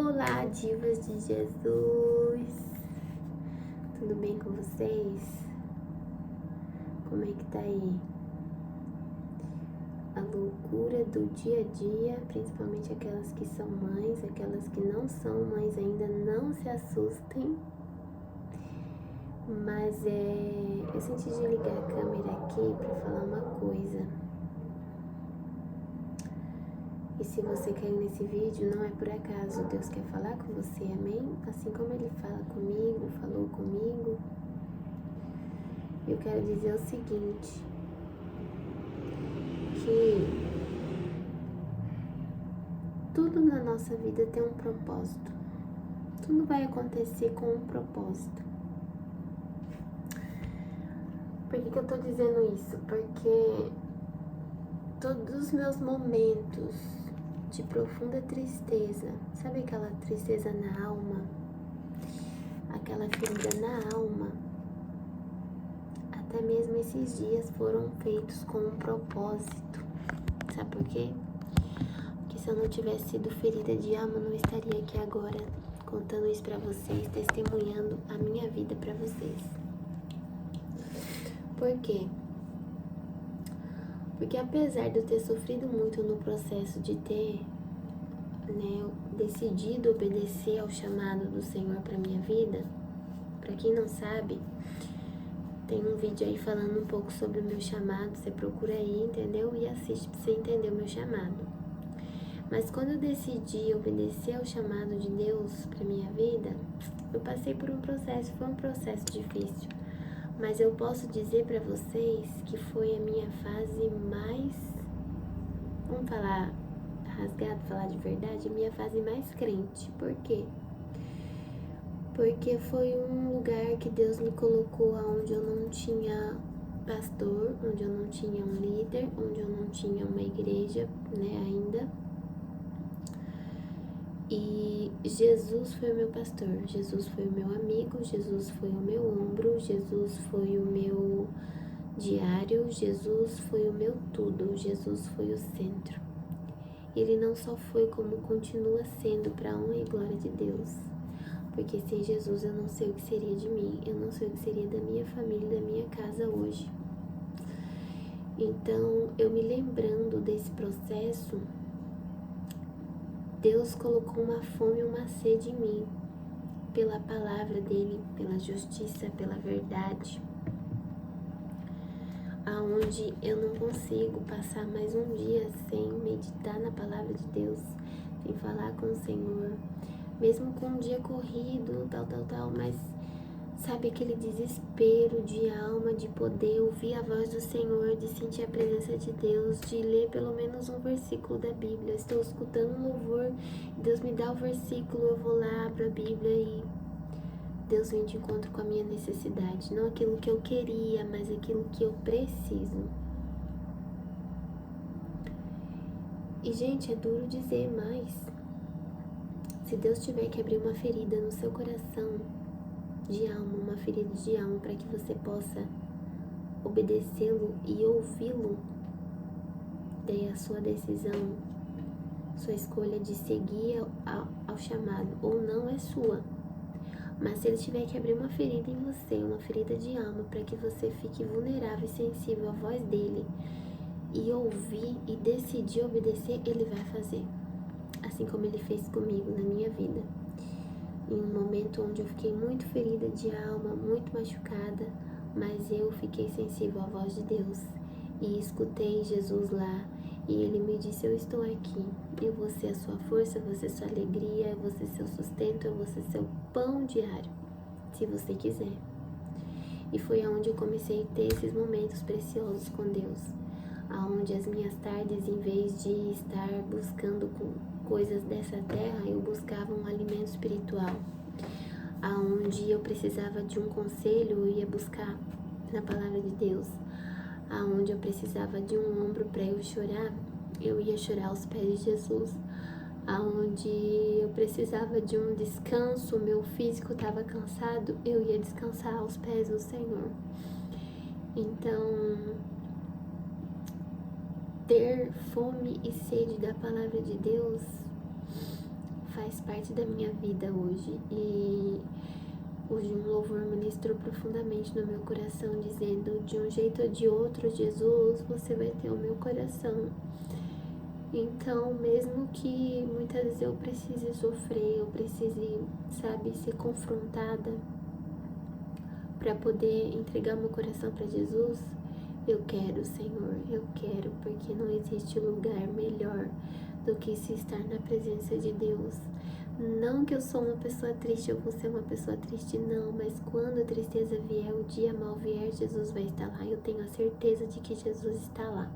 Olá, divas de Jesus! Tudo bem com vocês? Como é que tá aí? A loucura do dia a dia, principalmente aquelas que são mães, aquelas que não são mães ainda, não se assustem. Mas eu senti de ligar a câmera aqui pra falar uma coisa. E se você caiu nesse vídeo, não é por acaso. Deus quer falar com você, amém? Assim como Ele fala comigo, falou comigo. Eu quero dizer o seguinte, que tudo na nossa vida tem um propósito. Tudo vai acontecer com um propósito. Por que eu tô dizendo isso? Porque todos os meus momentos de profunda tristeza, sabe aquela tristeza na alma? Aquela ferida na alma? Até mesmo esses dias foram feitos com um propósito. Sabe por quê? Porque se eu não tivesse sido ferida de alma, eu não estaria aqui agora contando isso pra vocês, testemunhando a minha vida pra vocês. Por quê? Porque apesar de eu ter sofrido muito no processo de ter, decidido obedecer ao chamado do Senhor pra minha vida, pra quem não sabe, tem um vídeo aí falando um pouco sobre o meu chamado, você procura aí, entendeu? E assiste pra você entender o meu chamado. Mas quando eu decidi obedecer ao chamado de Deus pra minha vida, eu passei por um processo, foi um processo difícil. Mas eu posso dizer pra vocês que foi a minha fase mais, vamos falar rasgado, falar de verdade, a minha fase mais crente. Por quê? Porque foi um lugar que Deus me colocou onde eu não tinha pastor, onde eu não tinha um líder, onde eu não tinha uma igreja, ainda. E Jesus foi o meu pastor, Jesus foi o meu amigo, Jesus foi o meu ombro, Jesus foi o meu diário, Jesus foi o meu tudo, Jesus foi o centro. Ele não só foi, como continua sendo, para a honra e glória de Deus. Porque sem Jesus eu não sei o que seria de mim, eu não sei o que seria da minha família, da minha casa hoje. Então, eu me lembrando desse processo, Deus colocou uma fome e uma sede em mim, pela palavra dele, pela justiça, pela verdade, aonde eu não consigo passar mais um dia sem meditar na palavra de Deus, sem falar com o Senhor, mesmo com um dia corrido, tal, mas sabe aquele desespero de alma, de poder ouvir a voz do Senhor, de sentir a presença de Deus, de ler pelo menos um versículo da Bíblia. Estou escutando um louvor, Deus me dá o versículo, eu vou lá, abro a Bíblia e Deus vem de encontro com a minha necessidade. Não aquilo que eu queria, mas aquilo que eu preciso. E, gente, é duro dizer, mas se Deus tiver que abrir uma ferida no seu coração, de alma, uma ferida de alma, para que você possa obedecê-lo e ouvi-lo, daí a sua decisão, sua escolha de seguir ao chamado ou não é sua. Mas se ele tiver que abrir uma ferida em você, uma ferida de alma, para que você fique vulnerável e sensível à voz dele e ouvir e decidir obedecer, ele vai fazer. Assim como ele fez comigo na minha vida. Em um momento onde eu fiquei muito ferida de alma, muito machucada, mas eu fiquei sensível à voz de Deus e escutei Jesus lá e ele me disse: eu estou aqui, eu vou ser a sua força, eu vou ser sua alegria, eu vou ser seu sustento, eu vou ser seu pão diário, se você quiser. E foi aonde eu comecei a ter esses momentos preciosos com Deus, aonde as minhas tardes, em vez de estar buscando coisas dessa terra, eu buscava um alimento espiritual, aonde eu precisava de um conselho, eu ia buscar na palavra de Deus, aonde eu precisava de um ombro para eu chorar, eu ia chorar aos pés de Jesus, aonde eu precisava de um descanso, meu físico estava cansado, eu ia descansar aos pés do Senhor. Então, ter fome e sede da palavra de Deus faz parte da minha vida hoje. E hoje um louvor ministrou profundamente no meu coração, dizendo: de um jeito ou de outro, Jesus, você vai ter o meu coração. Então, mesmo que muitas vezes eu precise sofrer, eu precise, sabe, ser confrontada para poder entregar meu coração para Jesus, eu quero, Senhor, eu quero, porque não existe lugar melhor do que se estar na presença de Deus. Não que eu sou uma pessoa triste, eu vou ser uma pessoa triste, não, mas quando a tristeza vier, o dia mal vier, Jesus vai estar lá. Eu tenho a certeza de que Jesus está lá.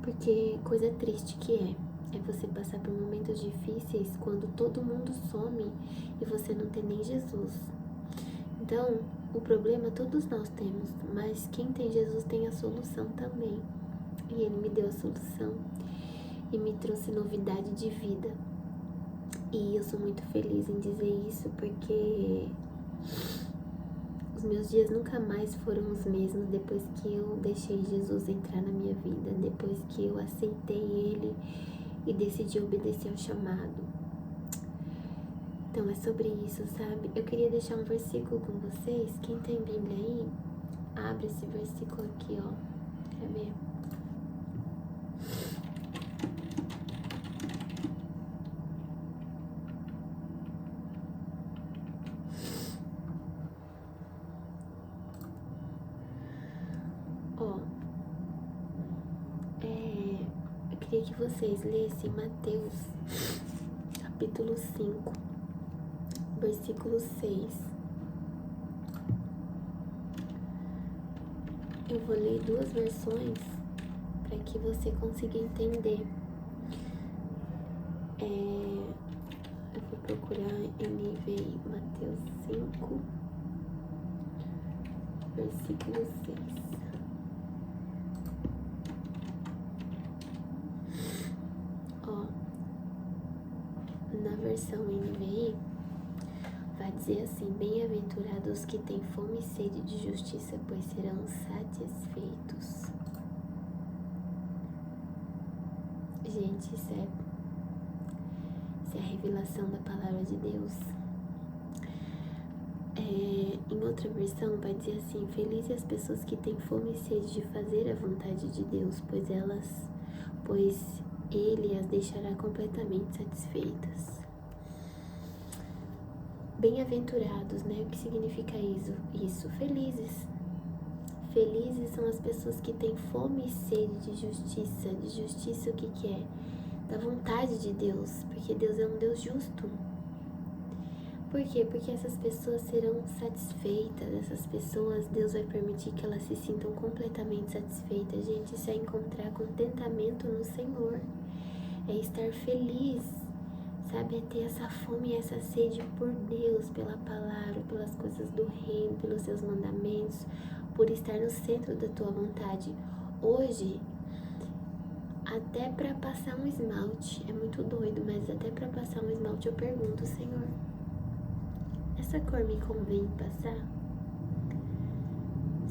Porque coisa triste que é você passar por momentos difíceis quando todo mundo some e você não tem nem Jesus. Então, o problema todos nós temos, mas quem tem Jesus tem a solução também. E Ele me deu a solução e me trouxe novidade de vida. E eu sou muito feliz em dizer isso, porque os meus dias nunca mais foram os mesmos depois que eu deixei Jesus entrar na minha vida, depois que eu aceitei Ele e decidi obedecer ao chamado. Então é sobre isso, sabe? Eu queria deixar um versículo com vocês. Quem tem Bíblia aí, abre esse versículo aqui, ó. Quer ver? Ó, eu queria que vocês lessem Mateus, capítulo 5, versículo 6. Eu vou ler duas versões para que você consiga entender. Eu vou procurar NVI, Mateus 5, versículo 6. Ó, na versão NVI, vai dizer assim: bem-aventurados que têm fome e sede de justiça, pois serão satisfeitos. Gente, isso é a revelação da palavra de Deus. Em outra versão vai dizer assim: felizes as pessoas que têm fome e sede de fazer a vontade de Deus, pois Ele as deixará completamente satisfeitas. Bem-aventurados, né? O que significa isso? Felizes. Felizes são as pessoas que têm fome e sede de justiça. De justiça, o que é? Da vontade de Deus, porque Deus é um Deus justo. Por quê? Porque essas pessoas serão satisfeitas, essas pessoas, Deus vai permitir que elas se sintam completamente satisfeitas. Gente, isso é encontrar contentamento no Senhor, é estar feliz, sabe? É ter essa fome e essa sede por Deus, pela palavra, pelas coisas do reino, pelos seus mandamentos, por estar no centro da tua vontade. Hoje, até para passar um esmalte, é muito doido, mas até para passar um esmalte eu pergunto: Senhor, essa cor me convém passar?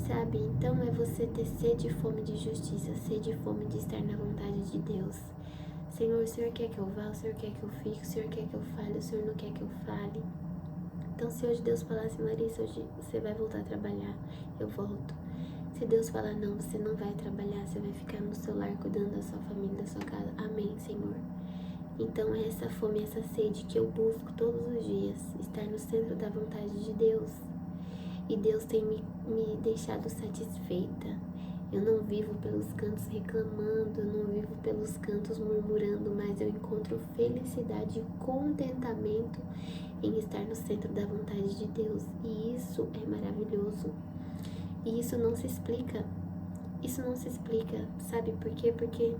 Sabe? Então é você ter sede e fome de justiça, sede e fome de estar na vontade de Deus. Senhor, o Senhor quer que eu vá, o Senhor quer que eu fique, o Senhor quer que eu fale, o Senhor não quer que eu fale. Então, se hoje Deus falar assim: Larissa, hoje você vai voltar a trabalhar, eu volto. Se Deus falar: não, você não vai trabalhar, você vai ficar no seu lar cuidando da sua família, da sua casa. Amém, Senhor. Então é essa fome, essa sede que eu busco todos os dias, estar no centro da vontade de Deus. E Deus tem me deixado satisfeita. Eu não vivo pelos cantos reclamando, eu não vivo pelos cantos murmurando, mas eu encontro felicidade e contentamento em estar no centro da vontade de Deus. E isso é maravilhoso. E isso não se explica. Isso não se explica. Sabe por quê? Porque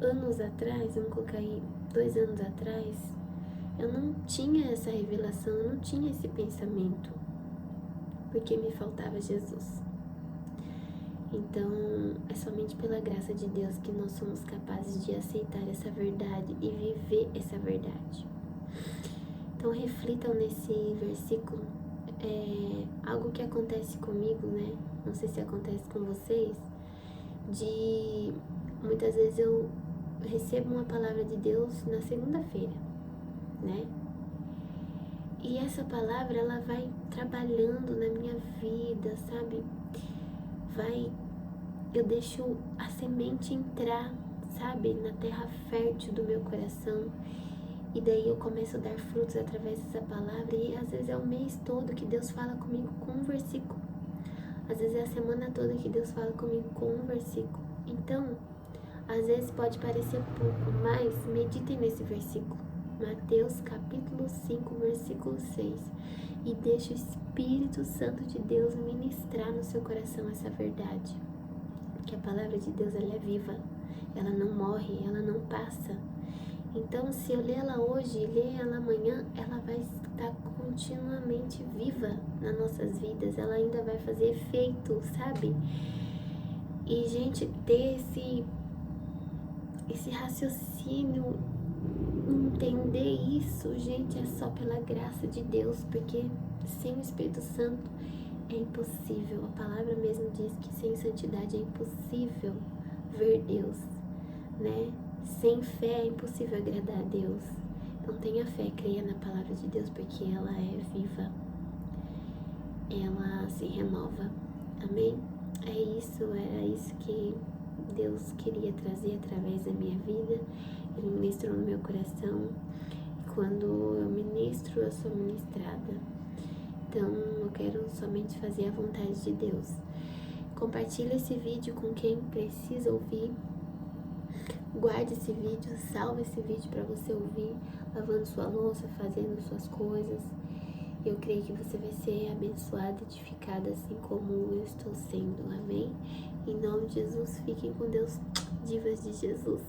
anos atrás, vamos colocar aí 2 anos atrás, eu não tinha essa revelação, eu não tinha esse pensamento, porque me faltava Jesus. Então, é somente pela graça de Deus que nós somos capazes de aceitar essa verdade e viver essa verdade. Então, reflitam nesse versículo. Algo que acontece comigo, né? Não sei se acontece com vocês, de muitas vezes eu recebo uma palavra de Deus na segunda-feira, né? E essa palavra, ela vai trabalhando na minha vida, sabe? Eu deixo a semente entrar, sabe? Na terra fértil do meu coração. E daí eu começo a dar frutos através dessa palavra. E às vezes é o mês todo que Deus fala comigo com um versículo. Às vezes é a semana toda que Deus fala comigo com um versículo. Então, às vezes pode parecer pouco, mas meditem nesse versículo. Mateus capítulo 5, versículo 6. E deixe o Espírito Santo de Deus ministrar no seu coração essa verdade. Que a palavra de Deus, ela é viva. Ela não morre, ela não passa. Então, se eu ler ela hoje e ler ela amanhã, ela vai estar continuamente viva nas nossas vidas. Ela ainda vai fazer efeito, sabe? E, gente, ter esse raciocínio, entender isso, gente, é só pela graça de Deus, porque sem o Espírito Santo é impossível. A palavra mesmo diz que sem santidade é impossível ver Deus, né? Sem fé é impossível agradar a Deus. Então tenha fé, creia na palavra de Deus, porque ela é viva, ela se renova. Amém? Era isso que Deus queria trazer através da minha vida. Ele ministrou no meu coração. E quando eu ministro, eu sou ministrada. Então eu quero somente fazer a vontade de Deus. Compartilhe esse vídeo com quem precisa ouvir. Guarde esse vídeo, salve esse vídeo para você ouvir, lavando sua louça, fazendo suas coisas. Eu creio que você vai ser abençoada, edificada, assim como eu estou sendo. Amém? Em nome de Jesus, fiquem com Deus, divas de Jesus.